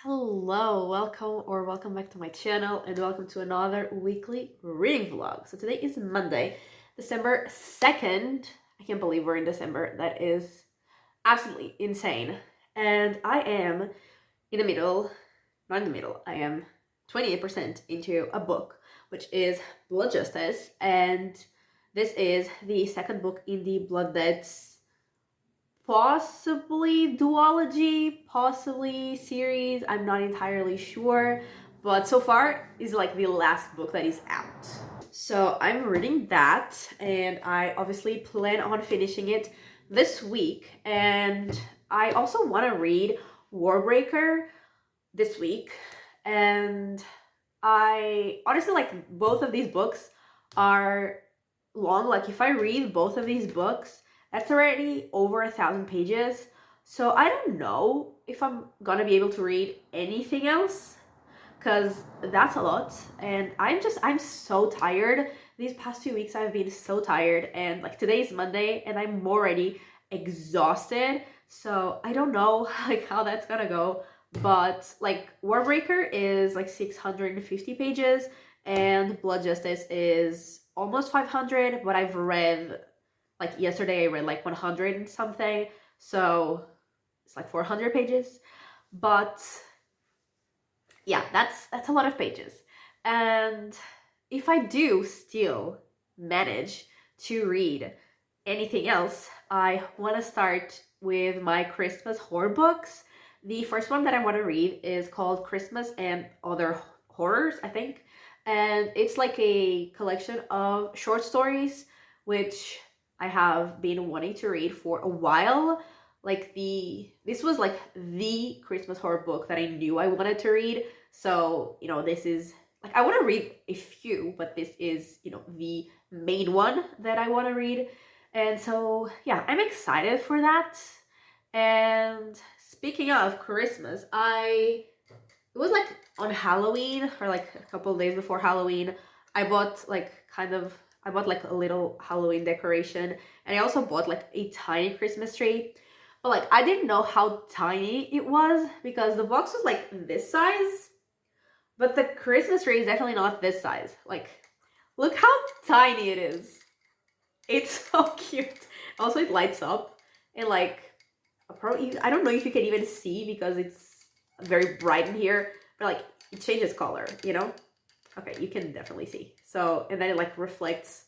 Hello, welcome back to my channel and welcome to another weekly reading vlog. So today is Monday, December 2nd. I can't believe we're in December. That is absolutely insane. And I am in the middle, not in the middle, I am 28% into a book, which is Blood Justice. And this is the second book in the Blood Debts possibly duology, possibly series. I'm not entirely sure, but so far is like the last book that is out. So I'm reading that, and I obviously plan on finishing it this week. And I also want to read Warbreaker this week. And I honestly like both of these books are long. Like if I read both of these books, that's already over 1,000 pages. So I don't know if I'm gonna be able to read anything else because that's a lot. And I'm so tired. These past 2 weeks I've been so tired, and like today is Monday and I'm already exhausted. So I don't know like how that's gonna go. But like Warbreaker is like 650 pages and Blood Justice is almost 500, but I've read like yesterday I read like 100 and something, so it's like 400 pages. But yeah, that's a lot of pages. And if I do still manage to read anything else, I want to start with my Christmas horror books. The first one that I want to read is called Christmas and Other Horrors, I think. And it's like a collection of short stories, which I have been wanting to read for a while. Like this was like the Christmas horror book that I knew I wanted to read. So, this is like I want to read a few, but this is, the main one that I want to read. And so, yeah, I'm excited for that. And speaking of Christmas, it was like on Halloween or like a couple of days before Halloween, I bought like a little Halloween decoration, and I also bought like a tiny Christmas tree. But like I didn't know how tiny it was because the box was like this size, but the Christmas tree is definitely not this size. Like, look how tiny it is. It's so cute. Also, it lights up, and like I don't know if you can even see because it's very bright in here, but like it changes color, Okay, you can definitely see. So, and then it like reflects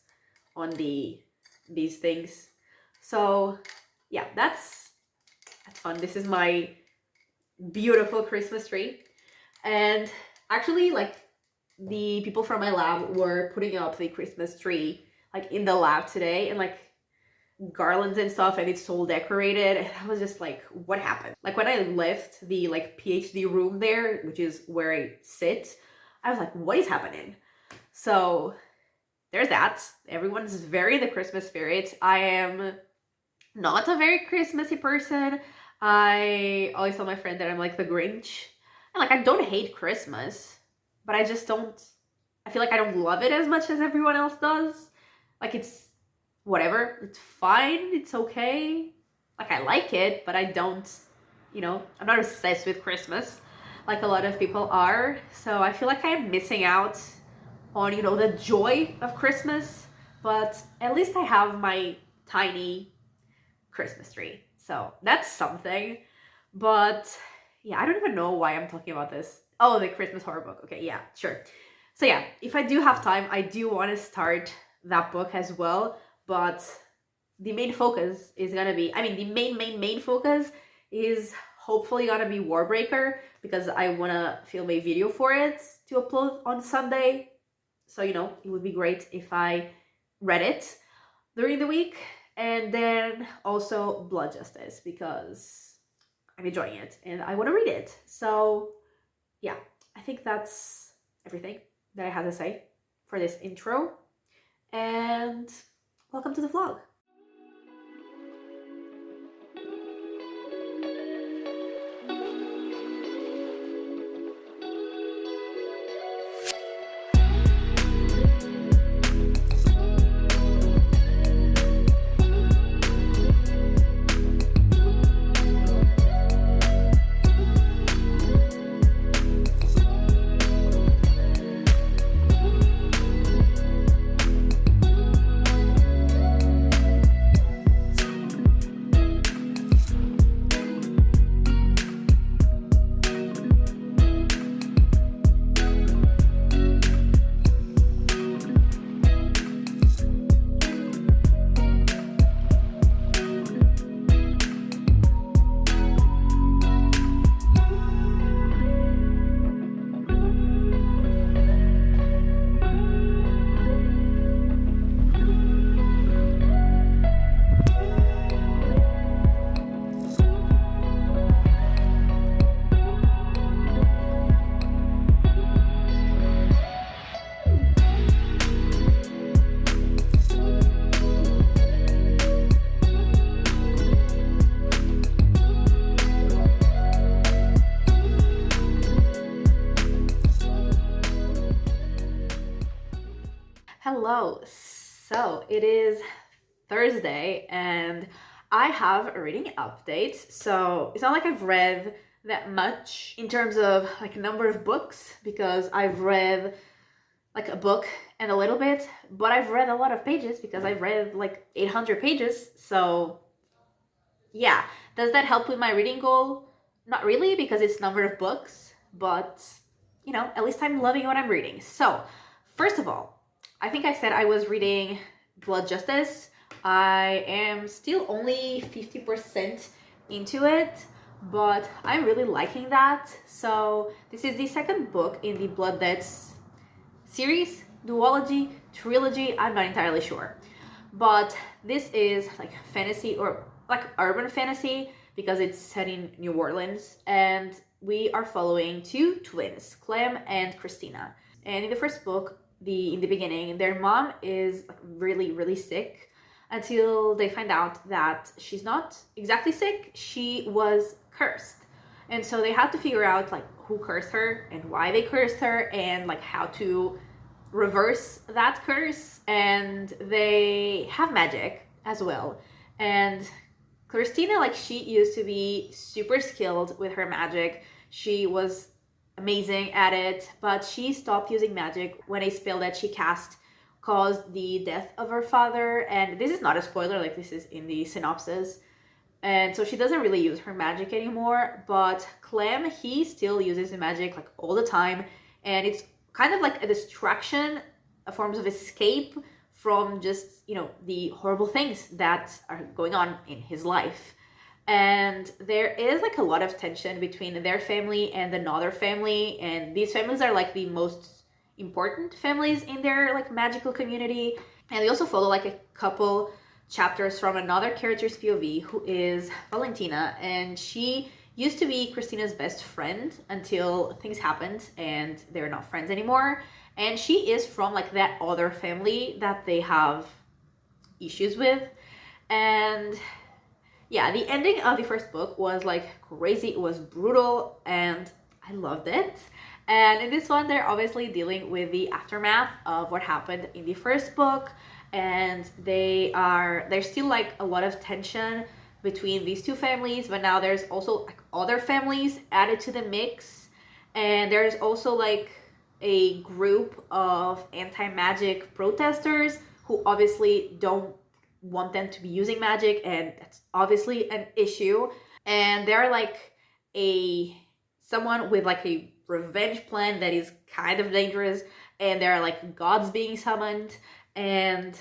on these things. So, yeah, that's fun. This is my beautiful Christmas tree. And actually, like the people from my lab were putting up the Christmas tree like in the lab today, and like garlands and stuff, and it's all decorated, and I was just like, what happened? Like when I left the like PhD room there, which is where I sit, I was like, what is happening? So there's that. Everyone's very in the Christmas spirit. I am not a very Christmassy person. I always tell my friend that I'm like the Grinch. And like I don't hate Christmas, but I just don't, I feel like I don't love it as much as everyone else does. Like it's whatever, it's fine, it's okay. Like I like it, but I don't, I'm not obsessed with Christmas like a lot of people are. So I feel like I'm missing out on, the joy of Christmas. But at least I have my tiny Christmas tree. So that's something. But yeah, I don't even know why I'm talking about this. Oh, the Christmas horror book. Okay, yeah, sure. So yeah, if I do have time, I do want to start that book as well. But the main focus is gonna be, the main focus is hopefully gonna be Warbreaker, because I wanna film a video for it to upload on Sunday. So, it would be great if I read it during the week. And then also Blood Justice, because I'm enjoying it and I want to read it. So yeah, I think that's everything that I have to say for this intro. And welcome to the vlog. Hello. So it is Thursday and I have a reading update. So it's not like I've read that much in terms of like number of books because I've read like a book and a little bit, but I've read a lot of pages because I've read like 800 pages. So yeah, does that help with my reading goal? Not really because it's number of books, but at least I'm loving what I'm reading. So, first of all, I think I said I was reading Blood Justice. I am still only 50% into it, but I'm really liking that. So, this is the second book in the Blood Debts series, duology, trilogy, I'm not entirely sure. But this is like fantasy or like urban fantasy because it's set in New Orleans and we are following two twins, Clem and Christina. And in the first book, in the beginning, their mom is like really sick until they find out that she's not exactly sick, she was cursed. And so they had to figure out like who cursed her and why they cursed her and like how to reverse that curse. And they have magic as well. And Christina, like, she used to be super skilled with her magic. She was amazing at it, but she stopped using magic when a spell that she cast caused the death of her father. And this is not a spoiler, like, this is in the synopsis. And so she doesn't really use her magic anymore, but Clem, he still uses the magic like all the time, and it's kind of like a distraction, a form of escape from just, the horrible things that are going on in his life. And there is like a lot of tension between their family and another family, and these families are like the most important families in their like magical community. And they also follow like a couple chapters from another character's POV who is Valentina, and she used to be Christina's best friend until things happened and they're not friends anymore. And she is from like that other family that they have issues with. And yeah, the ending of the first book was like crazy. It was brutal and I loved it. And in this one, they're obviously dealing with the aftermath of what happened in the first book. And there's still like a lot of tension between these two families, but now there's also like other families added to the mix. And there's also like a group of anti-magic protesters who obviously don't want them to be using magic, and that's obviously an issue. And they're like someone with like a revenge plan that is kind of dangerous, and there are like gods being summoned, and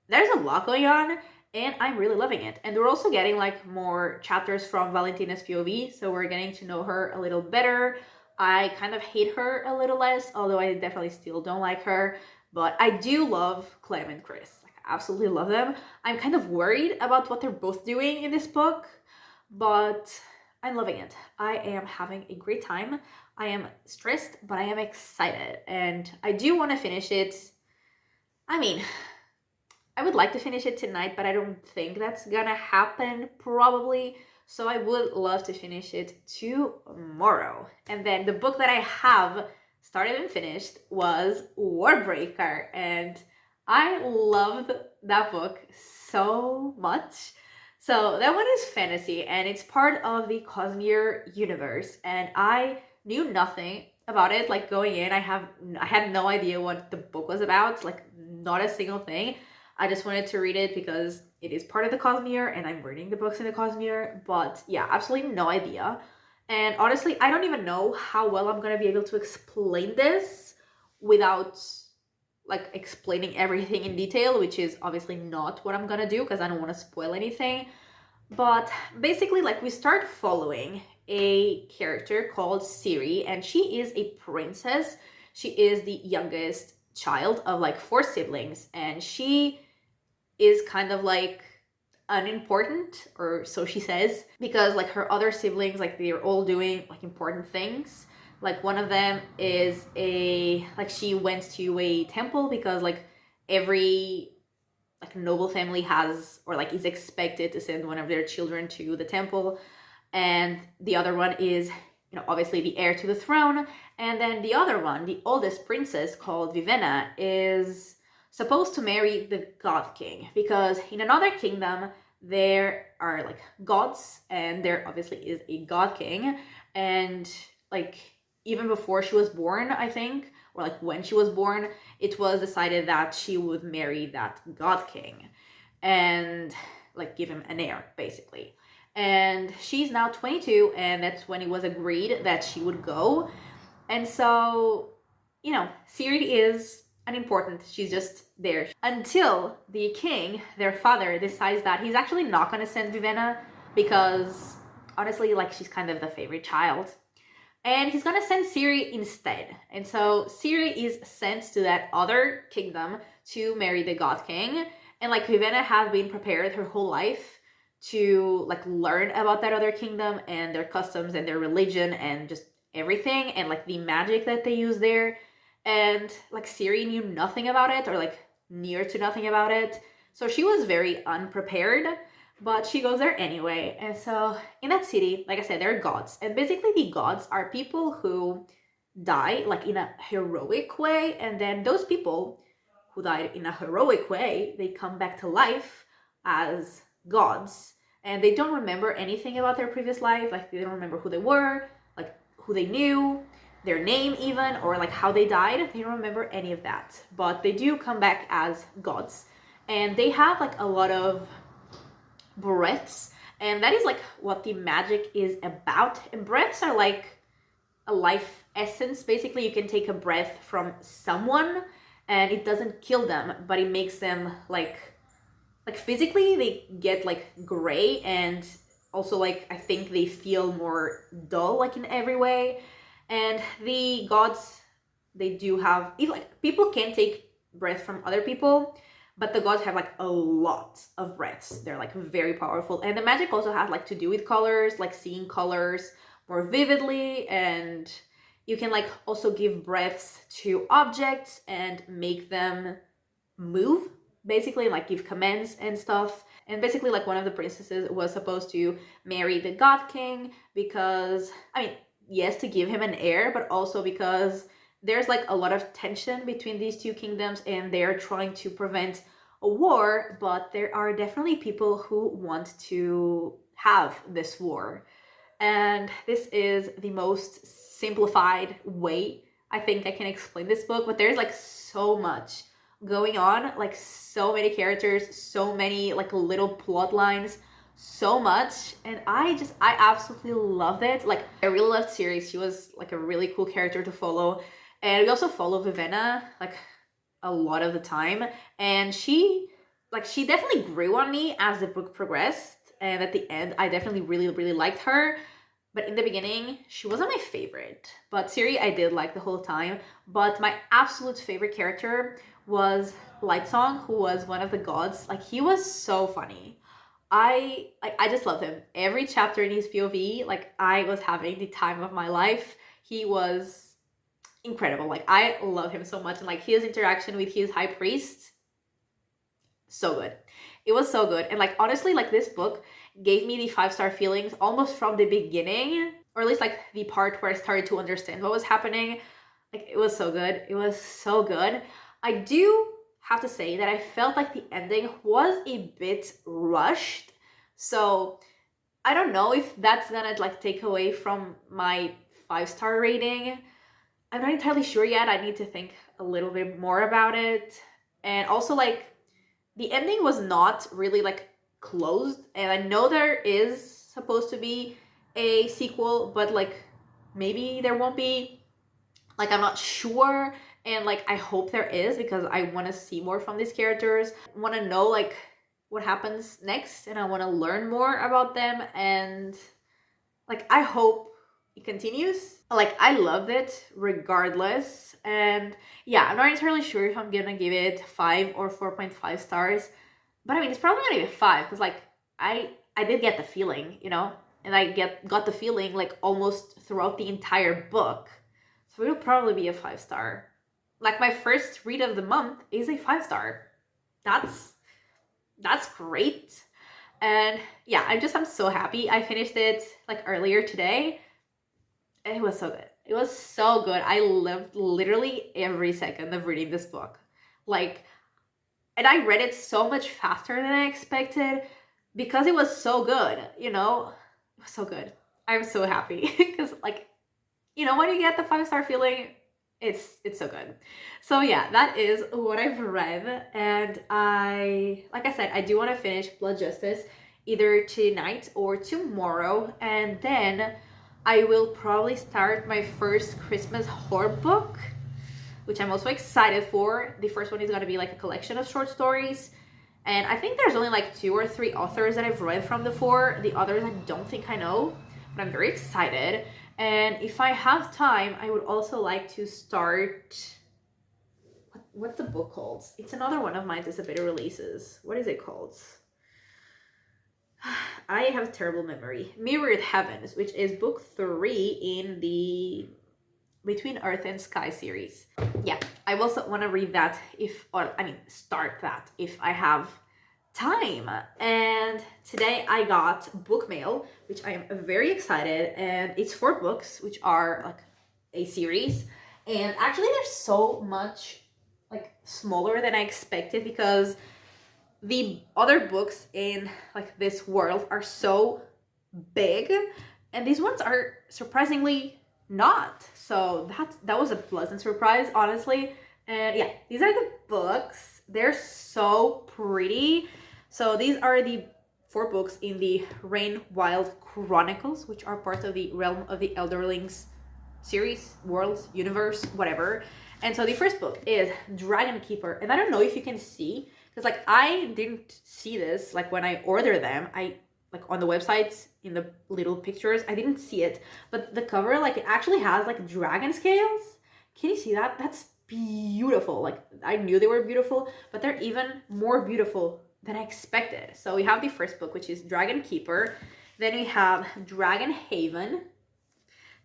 there's a lot going on, and I'm really loving it. And we're also getting like more chapters from Valentina's POV, so we're getting to know her a little better. I kind of hate her a little less, although I definitely still don't like her, but I do love Clem and Chris. Like, I absolutely love them. I'm kind of worried about what they're both doing in this book, but I'm loving it. I am having a great time. I am stressed, but I am excited, and I do want to finish it. I mean, I would like to finish it tonight, but I don't think that's gonna happen probably. So I would love to finish it tomorrow. And then the book that I have started and finished was Warbreaker, and I loved that book so much. So that one is fantasy, and it's part of the Cosmere universe, and I knew nothing about it. Like, going in, I had no idea what the book was about, like not a single thing. I just wanted to read it because it is part of the Cosmere and I'm reading the books in the Cosmere, but yeah, absolutely no idea. And honestly, I don't even know how well I'm gonna be able to explain this without like explaining everything in detail, which is obviously not what I'm gonna do because I don't want to spoil anything. But basically, like, we start following a character called Ciri, and she is a princess. She is the youngest child of like 4 siblings, and she is kind of like unimportant, or so she says, because like her other siblings, like, they're all doing like important things. Like, one of them is she went to a temple because like every like noble family has, or like is expected to send one of their children to the temple. And the other one is, obviously the heir to the throne. And then the other one, the oldest princess, called Vivenna, is supposed to marry the God King, because in another kingdom there are like gods, and there obviously is a God King. And like even before she was born, I think, or like when she was born, it was decided that she would marry that God King and like give him an heir, basically. And she's now 22, and that's when it was agreed that she would go. And so, you know, Ciri is unimportant. She's just there until the king, their father, decides that he's actually not going to send Vivenna, because honestly, like, she's kind of the favorite child. And he's going to send Ciri instead. And so Ciri is sent to that other kingdom to marry the God King. And like Vivenna has been prepared her whole life to like learn about that other kingdom and their customs and their religion and just everything, and like the magic that they use there. And like Ciri knew nothing about it, or like near to nothing about it. So she was very unprepared, but she goes there anyway. And so in that city, like I said, there are gods. And basically the gods are people who die like in a heroic way. And then those people who died in a heroic way, they come back to life as gods. And they don't remember anything about their previous life. Like they don't remember who they were, like who they knew, their name even, or like how they died. They don't remember any of that. But they do come back as gods. And they have like a lot of breaths, and that is like what the magic is about. And breaths are like a life essence. Basically, you can take a breath from someone and it doesn't kill them, but it makes them like physically they get like gray, and also like I think they feel more dull like in every way. And the gods, they do have, even like people can take breath from other people, but the gods have like a lot of breaths. They're like very powerful. And the magic also has like to do with colors, like seeing colors more vividly. And you can like also give breaths to objects and make them move, basically, like give commands and stuff. And basically like one of the princesses was supposed to marry the God King because, I mean, yes, to give him an heir, but also because there's like a lot of tension between these two kingdoms, and they're trying to prevent a war, but there are definitely people who want to have this war. And this is the most simplified way I think I can explain this book, but there's like so much going on, like so many characters, so many like little plot lines, so much. And I absolutely loved it. Like I really loved Ciri. She was like a really cool character to follow. And we also follow Vivenna like a lot of the time, and she definitely grew on me as the book progressed. And at the end I definitely really liked her. But in the beginning, she wasn't my favorite. But Ciri, I did like the whole time. But my absolute favorite character was Lightsong, who was one of the gods. Like, he was so funny. I just loved him. Every chapter in his POV, like, I was having the time of my life. He was incredible. Like, I love him so much. And, like, his interaction with his high priest, so good. It was so good. And, like, honestly, like, this book gave me the 5-star feelings almost from the beginning, or at least like the part where I started to understand what was happening. Like, it was so good. It was so good. I do have to say that I felt like the ending was a bit rushed. So I don't know if that's gonna like take away from my 5-star rating. I'm not entirely sure yet. I need to think a little bit more about it. And also, like, the ending was not really like closed, and I know there is supposed to be a sequel, but like maybe there won't be. Like, I'm not sure. And like I hope there is, because I want to see more from these characters. I want to know like what happens next, and I want to learn more about them. And like I hope it continues. Like, I loved it regardless. And yeah, I'm not entirely sure if I'm gonna give it 5 or 4.5 stars. But I mean, it's probably gonna be a 5, because like I did get the feeling, you know, and I got the feeling like almost throughout the entire book. So it'll probably be a 5-star. Like, my first read of the month is a 5-star. That's great. And yeah, I'm so happy. I finished it like earlier today. It was so good. It was so good. I loved literally every second of reading this book. Like, And I read it so much faster than I expected because it was so good, you know? It was so good. I'm so happy because like, you know, when you get the 5-star feeling, it's so good. So yeah, that is what I've read, and like I said, I do want to finish Blood Justice either tonight or tomorrow, and then I will probably start my first Christmas horror book, which I'm also excited for. The first one is going to be like a collection of short stories, and I think there's only like 2 or 3 authors that I've read from the 4. The others I don't think I know, but I'm very excited. And if I have time, I would also like to start... What's the book called? It's another one of my anticipated releases. What is it called? I have a terrible memory. Mirrored Heavens, which is book 3 in the Between Earth and Sky series. Yeah, I also want to read that start that if I have time. And today I got book mail, which I am very excited, and it's 4 books, which are like a series, and actually they're so much like smaller than I expected because the other books in like this world are so big, and these ones are surprisingly not. So that was a pleasant surprise, honestly. And yeah, these are the books. They're so pretty. So these are the 4 books in the Rain Wild Chronicles, which are part of the Realm of the Elderlings series, worlds, universe, whatever. And so the first book is Dragon Keeper. And I don't know if you can see, because like I didn't see this like when I ordered them. I like on the websites in the little pictures, I didn't see it. But the cover, like it actually has like dragon scales. Can you see that? That's beautiful. Like I knew they were beautiful, but they're even more beautiful than I expected. So we have the first book, which is Dragon Keeper. Then we have Dragon Haven.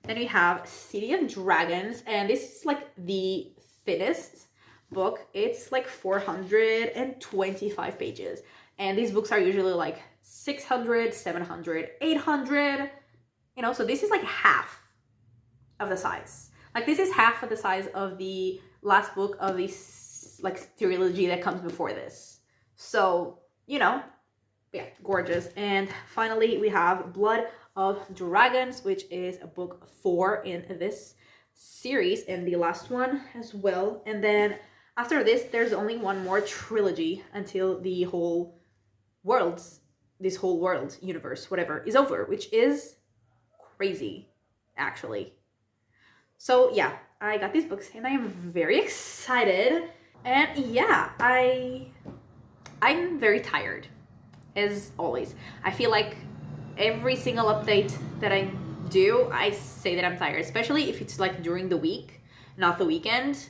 Then we have City of Dragons, and this is like the thinnest book. It's like 425 pages, and these books are usually like 600, 700, 800, you know, so this is like half of the size. Like this is half of the size of the last book of this like trilogy that comes before this. So, you know, yeah, gorgeous. And finally we have Blood of Dragons, which is a book 4 in this series, and the last one as well. And then after this, there's only one more trilogy until the whole this whole world, universe, whatever, is over, which is crazy, actually. So yeah, I got these books and I am very excited. And yeah, I'm very tired, as always. I feel like every single update that I do, I say that I'm tired, especially if it's like during the week, not the weekend.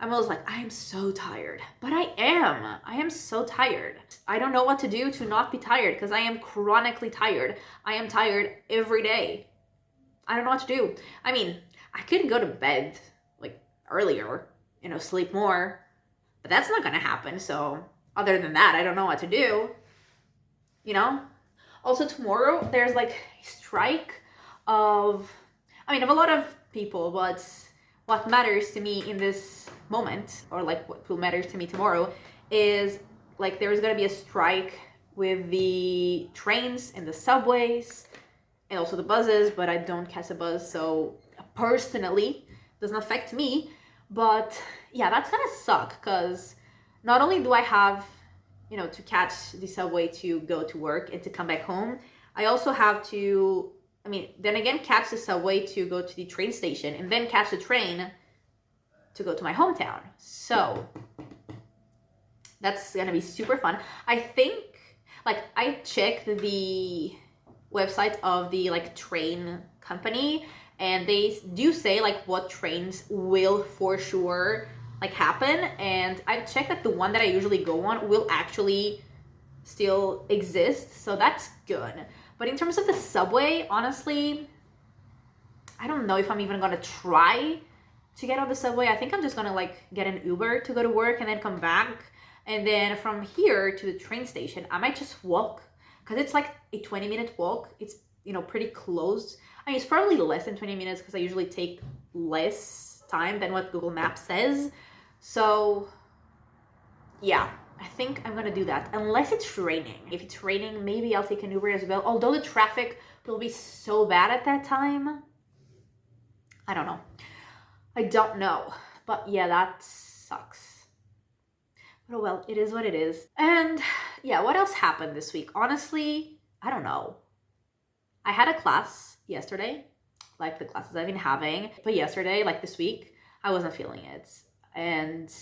I'm always like, I am so tired, but I am so tired. I don't know what to do to not be tired because I am chronically tired. I am tired every day. I don't know what to do. I mean, I could go to bed like earlier, you know, sleep more, but that's not gonna happen. So other than that, I don't know what to do, you know? Also tomorrow, there's like a strike of a lot of people, but what matters to me in this moment, or like what will matter to me tomorrow, is like there's gonna be a strike with the trains and the subways and also the buses, but I don't catch a bus, so personally doesn't affect me. But yeah, that's gonna suck because not only do I have, you know, to catch the subway to go to work and to come back home, I also have to, then again, catch the subway to go to the train station and then catch the train to go to my hometown. So that's gonna be super fun. I think, like, I checked the website of the like train company, and they do say like what trains will for sure like happen, and I checked that the one that I usually go on will actually still exist, so that's good. But in terms of the subway, honestly, I don't know if I'm even gonna try to get on the subway. I think I'm just gonna like get an Uber to go to work and then come back, and then from here to the train station I might just walk, because it's like a 20-minute walk. It's, you know, pretty close. It's probably less than 20 minutes because I usually take less time than what Google Maps says. So yeah, I think I'm gonna do that, unless it's raining. If it's raining, maybe I'll take an Uber as well, although the traffic will be so bad at that time. I don't know. I don't know. But yeah, that sucks. But oh well, it is what it is. And yeah, what else happened this week? Honestly, I don't know. I had a class yesterday, like the classes I've been having, but yesterday, like this week, I wasn't feeling it. And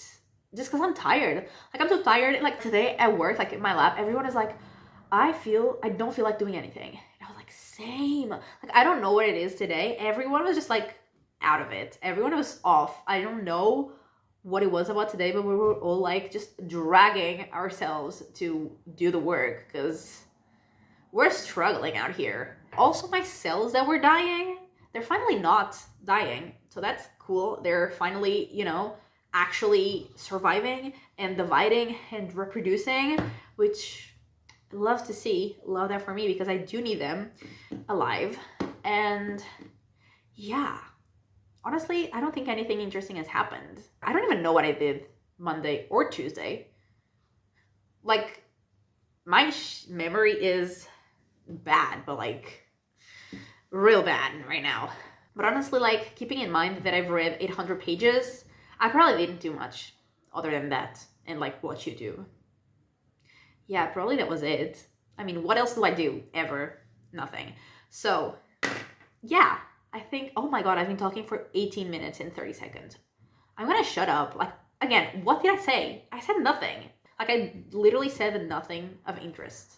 just because I'm tired. Like, I'm so tired. Like, today at work, like in my lab, everyone is like, I don't feel like doing anything. And I was like, same. Like, I don't know what it is today. Everyone was just like out of it. Everyone was off. I don't know what it was about today, but we were all like just dragging ourselves to do the work because we're struggling out here. Also, my cells that were dying, they're finally not dying. So that's cool. They're finally, actually surviving and dividing and reproducing, which I love to see. Love that for me because I do need them alive. And yeah, honestly, I don't think anything interesting has happened. I don't even know what I did Monday or Tuesday. Like, my memory is bad, but like real bad right now. But honestly, like, keeping in mind that I've read 800 pages, I probably didn't do much other than that and like watch YouTube. Yeah, probably that was it. I mean, what else do I do ever? Nothing. So yeah, I think, oh my god, I've been talking for 18 minutes and 30 seconds. I'm gonna shut up. Like, again, what did I say? I said nothing. Like, I literally said nothing of interest.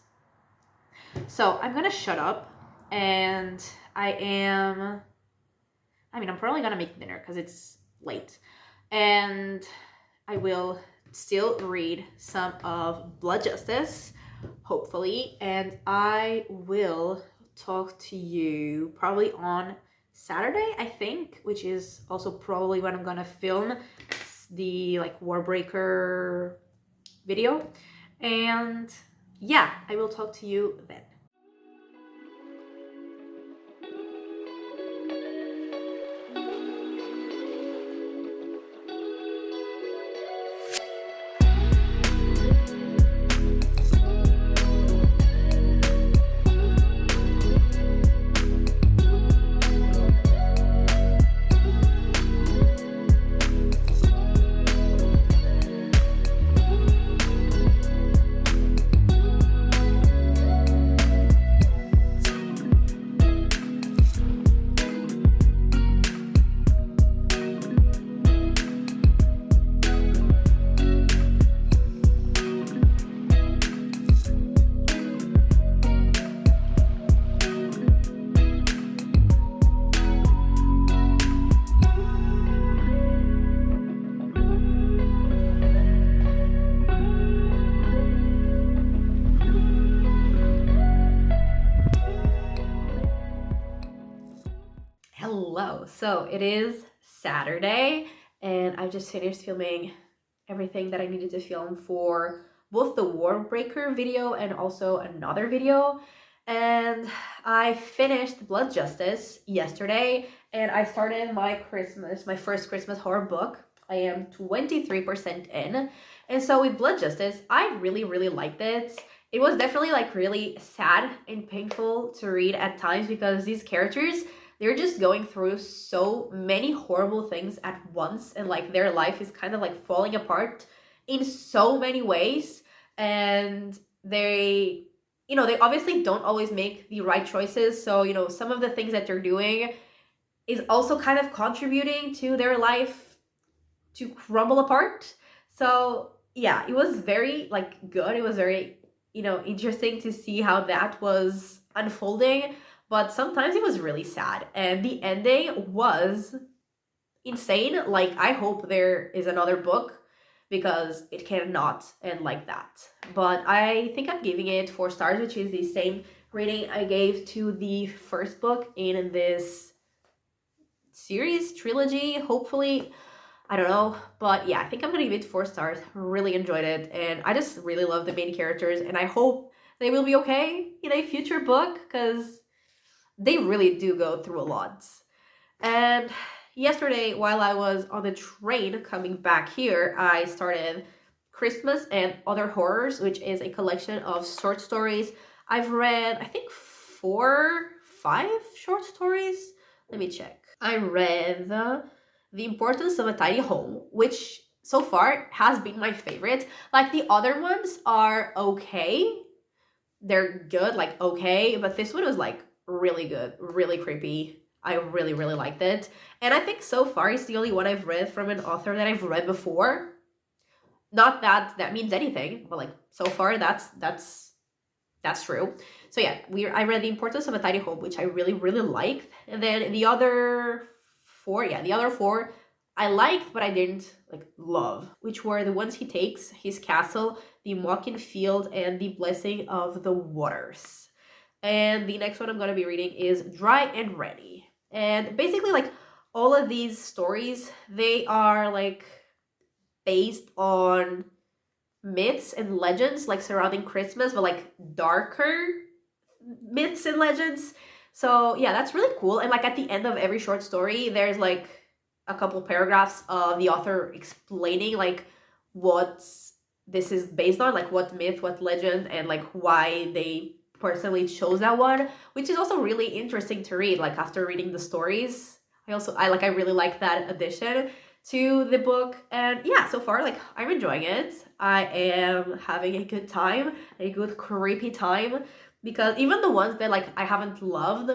So I'm gonna shut up, and I'm probably gonna make dinner because it's late. And I will still read some of Blood Justice, hopefully, and I will talk to you probably on Saturday, I think, which is also probably when I'm gonna film the like Warbreaker video. And yeah, I will talk to you then. Hello. So it is Saturday, and I just finished filming everything that I needed to film for both the Warbreaker video and also another video. And I finished Blood Justice yesterday, and I started my first Christmas horror book. I am 23% in. And so with Blood Justice, I really, really liked it. It was definitely like really sad and painful to read at times because these characters, they're just going through so many horrible things at once, and like their life is kind of like falling apart in so many ways. And they obviously don't always make the right choices, so some of the things that they're doing is also kind of contributing to their life to crumble apart. So yeah, it was very like good. It was very interesting to see how that was unfolding, but sometimes it was really sad, and the ending was insane. Like, I hope there is another book because it cannot end like that. But I think I'm giving it 4 stars, which is the same rating I gave to the first book in this series trilogy, hopefully. I don't know, but yeah, I think I'm gonna give it 4 stars. Really enjoyed it, and I just really love the main characters, and I hope they will be okay in a future book because they really do go through a lot. And yesterday, while I was on the train coming back here, I started Christmas and Other Horrors, which is a collection of short stories. I've read, I think, 5 short stories. Let me check. I read The Importance of a Tidy Home, which so far has been my favorite. Like, the other ones are okay. They're good, like okay, but this one was like really good, really creepy. I really, really liked it. And I think so far it's the only one I've read from an author that I've read before. Not that that means anything, but like so far that's true. So yeah, I read The Importance of a Tidy Home, which I really, really liked. And then the other four I liked, but I didn't like love, which were The Ones He Takes, His Castle, The Mocking Field, and The Blessing of the Waters. And the next one I'm gonna be reading is Dry and Ready. And basically, like, all of these stories, they are like based on myths and legends like surrounding Christmas, but like darker myths and legends. So yeah, that's really cool. And like at the end of every short story, there's like a couple paragraphs of the author explaining like what this is based on, like what myth, what legend, and like why they personally chose that one, which is also really interesting to read. Like after reading the stories, I really like that addition to the book. And yeah, so far like I'm enjoying it. I am having a good time, a good creepy time, because even the ones that like I haven't loved,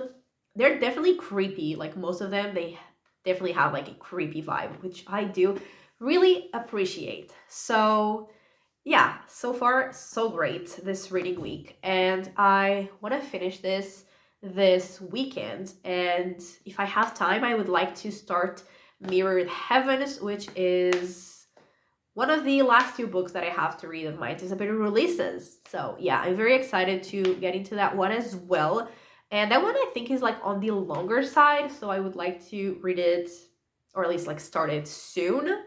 they're definitely creepy. Like most of them, they definitely have like a creepy vibe, which I do really appreciate. So yeah, so far so great this reading week, and I want to finish this weekend. And if I have time, I would like to start Mirrored Heavens, which is one of the last 2 books that I have to read of my anticipated releases. So yeah, I'm very excited to get into that one as well. And that one I think is like on the longer side, so I would like to read it, or at least like start it soon.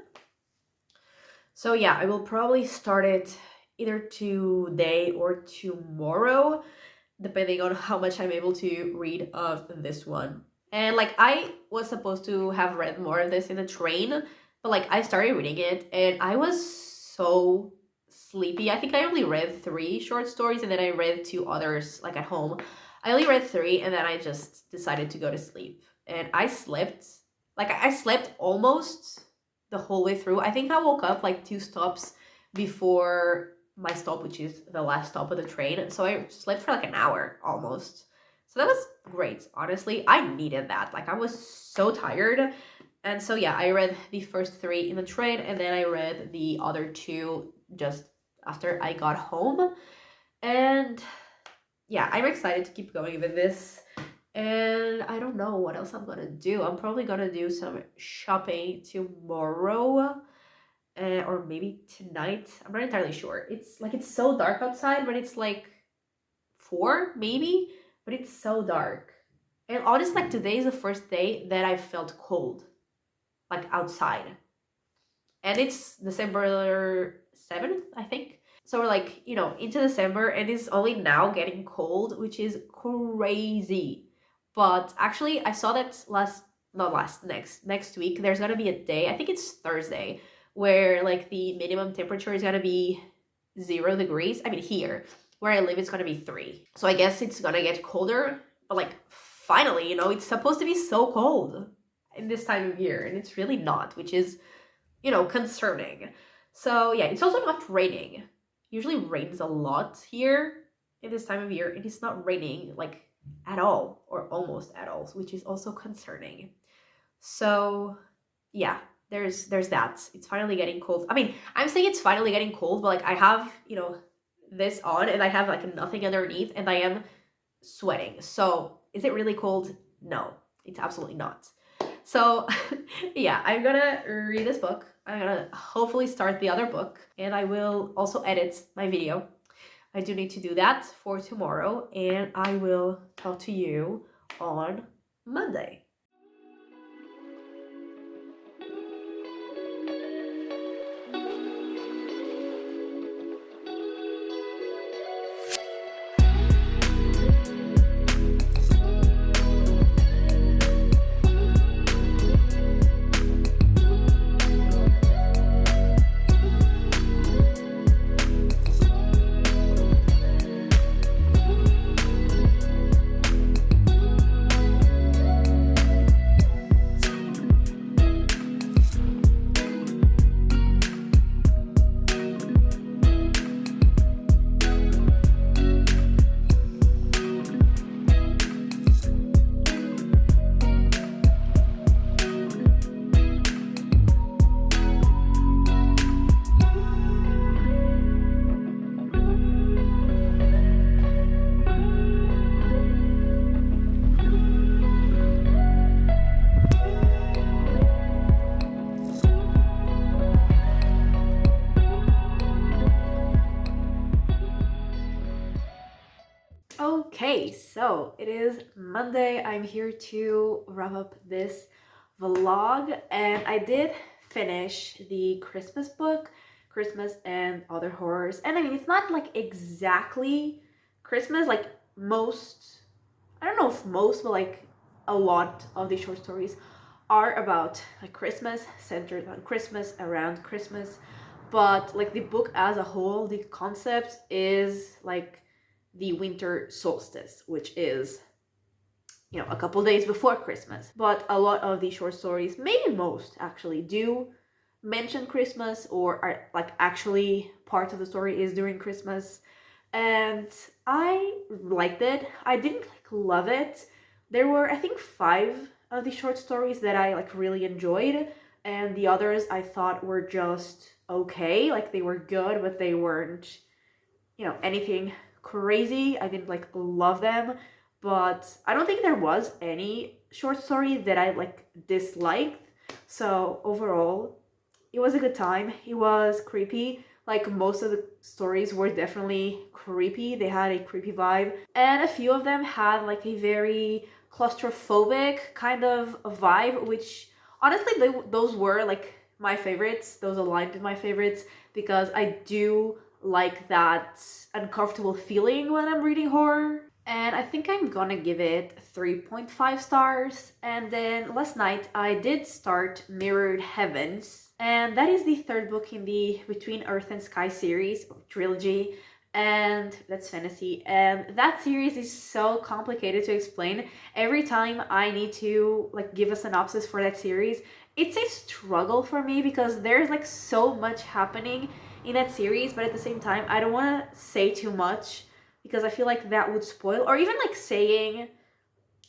So yeah, I will probably start it either today or tomorrow, depending on how much I'm able to read of this one. And like I was supposed to have read more of this in the train, but like I started reading it and I was so sleepy. I think I only read 3 short stories and then I read 2 others like at home. I only read 3 and then I just decided to go to sleep. And I slept, like I slept almost the whole way through. I think I woke up like 2 stops before my stop, which is the last stop of the train. So I slept for like an hour almost. So that was great. Honestly, I needed that. Like I was so tired. And so yeah, I read the first 3 in the train and then I read the other 2 just after I got home. And yeah, I'm excited to keep going with this. And I don't know what else I'm gonna do. I'm probably gonna do some shopping tomorrow, or maybe tonight. I'm not entirely sure. It's so dark outside, but it's like 4 maybe, but it's so dark. And honestly, like today is the first day that I felt cold, like outside. And it's December 7th, I think. So we're like, into December, and it's only now getting cold, which is crazy. But actually, I saw that next week, there's gonna be a day, I think it's Thursday, where like the minimum temperature is gonna be 0 degrees. I mean, here where I live, it's gonna be 3. So I guess it's gonna get colder, but like finally, it's supposed to be so cold in this time of year, and it's really not, which is, concerning. So yeah, it's also not raining. Usually rains a lot here in this time of year, and it's not raining like at all or almost at all, which is also concerning. So yeah, there's that. It's finally getting cold. I mean, I'm saying it's finally getting cold, but like I have, this on and I have like nothing underneath and I am sweating. So is it really cold? No, it's absolutely not. So yeah, I'm gonna read this book. I'm gonna hopefully start the other book, and I will also edit my video. I do need to do that for tomorrow, and I will talk to you on Monday. Okay, so it is Monday. I'm here to wrap up this vlog, and I did finish the Christmas book, Christmas and Other Horrors. And I mean, it's not like exactly Christmas, like most, I don't know if most, but like a lot of the short stories are about like Christmas, centered on Christmas, around Christmas. But like the book as a whole, the concept is like the winter solstice, which is, you know, a couple days before Christmas. But a lot of the short stories, maybe most actually, do mention Christmas or are like actually part of the story is during Christmas. And I liked it. I didn't like love it. There were, I think, 5 of the short stories that I like really enjoyed, and the others I thought were just okay. Like they were good, but they weren't, you know, anything crazy. I didn't like love them, but I don't think there was any short story that I like disliked. So overall, it was a good time. It was creepy. Like most of the stories were definitely creepy. They had a creepy vibe, and a few of them had like a very claustrophobic kind of vibe, which honestly those were like my favorites. Those aligned with my favorites because I do like that uncomfortable feeling when I'm reading horror. And I think I'm gonna give it 3.5 stars. And then last night I did start Mirrored Heavens, and that is the 3rd book in the Between Earth and Sky series or trilogy, and that's fantasy. And that series is so complicated to explain. Every time I need to like give a synopsis for that series, it's a struggle for me because there's like so much happening in that series, but at the same time I don't want to say too much because I feel like that would spoil, or even like saying,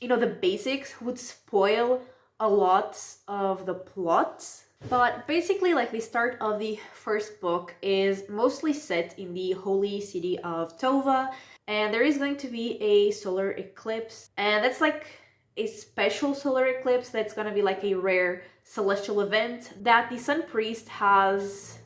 you know, the basics would spoil a lot of the plot. But basically, like the start of the 1st book is mostly set in the holy city of Tova, and there is going to be a solar eclipse, and that's like a special solar eclipse that's gonna be like a rare celestial event that the Sun Priest has,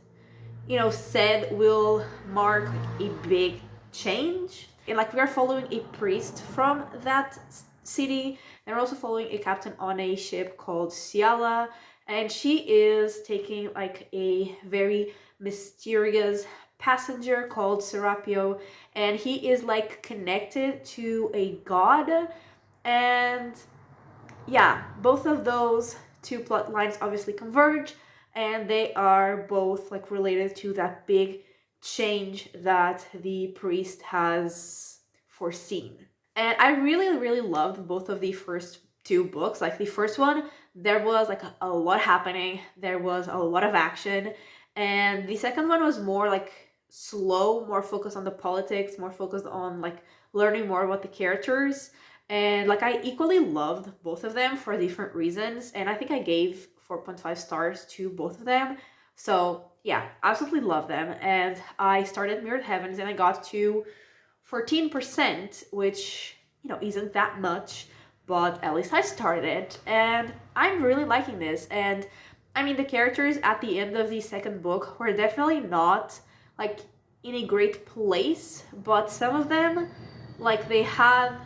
you know, said will mark like a big change. And like we are following a priest from that city, and we're also following a captain on a ship called Ciala, and she is taking like a very mysterious passenger called Serapio, and he is like connected to a god. And yeah, both of those 2 plot lines obviously converge, and they are both like related to that big change that the priest has foreseen. And I really loved both of the first 2 books. Like the first one, there was like a lot happening, there was a lot of action, and the second one was more like slow, more focused on the politics, more focused on like learning more about the characters. And like I equally loved both of them for different reasons, and I think I gave 4.5 stars to both of them. So yeah, absolutely love them. And I started Mirrored Heavens and I got to 14%, which, you know, isn't that much, but at least I started it, and I'm really liking this. And I mean, the characters at the end of the 2nd book were definitely not like in a great place, but some of them, like they have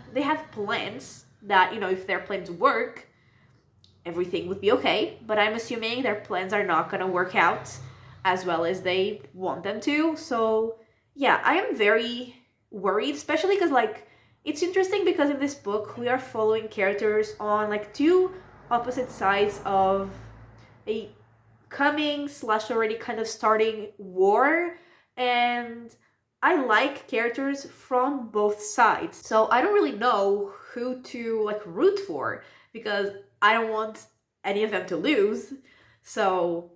plans that, you know, if their plans work, everything would be okay. But I'm assuming their plans are not gonna work out as well as they want them to. So yeah, I am very worried, especially because like it's interesting because in this book we are following characters on like 2 opposite sides of a coming slash already kind of starting war, and I like characters from both sides. So I don't really know who to like root for because I don't want any of them to lose. So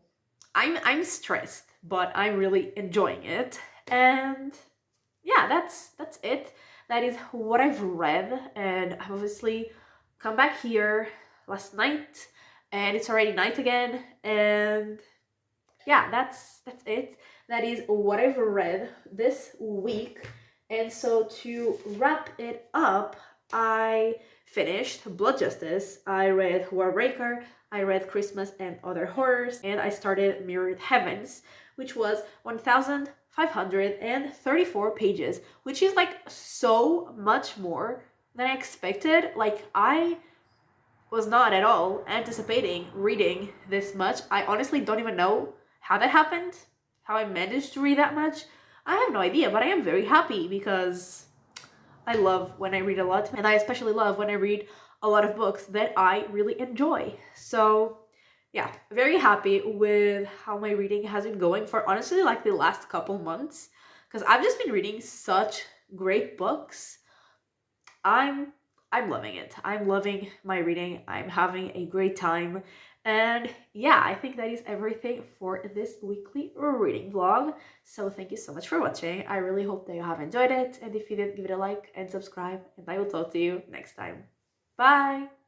I'm stressed, but I'm really enjoying it. And yeah, that's it. That is what I've read, and I've obviously come back here last night, and it's already night again. And yeah, that's it. That is what I've read this week. And so to wrap it up, I finished Blood Justice, I read Warbreaker, I read Christmas and Other Horrors, and I started Mirrored Heavens, which was 534 pages, which is like so much more than I expected. Like, I was not at all anticipating reading this much. I honestly don't even know how that happened, how I managed to read that much. I have no idea, but I am very happy because I love when I read a lot, and I especially love when I read a lot of books that I really enjoy. So yeah, very happy with how my reading has been going for honestly like the last couple months, because I've just been reading such great books. I'm I'm loving it. I'm loving my reading. I'm having a great time. And yeah, I think that is everything for this weekly reading vlog. So thank you so much for watching. I really hope that you have enjoyed it. And if you did, give it a like and subscribe. And I will talk to you next time. Bye!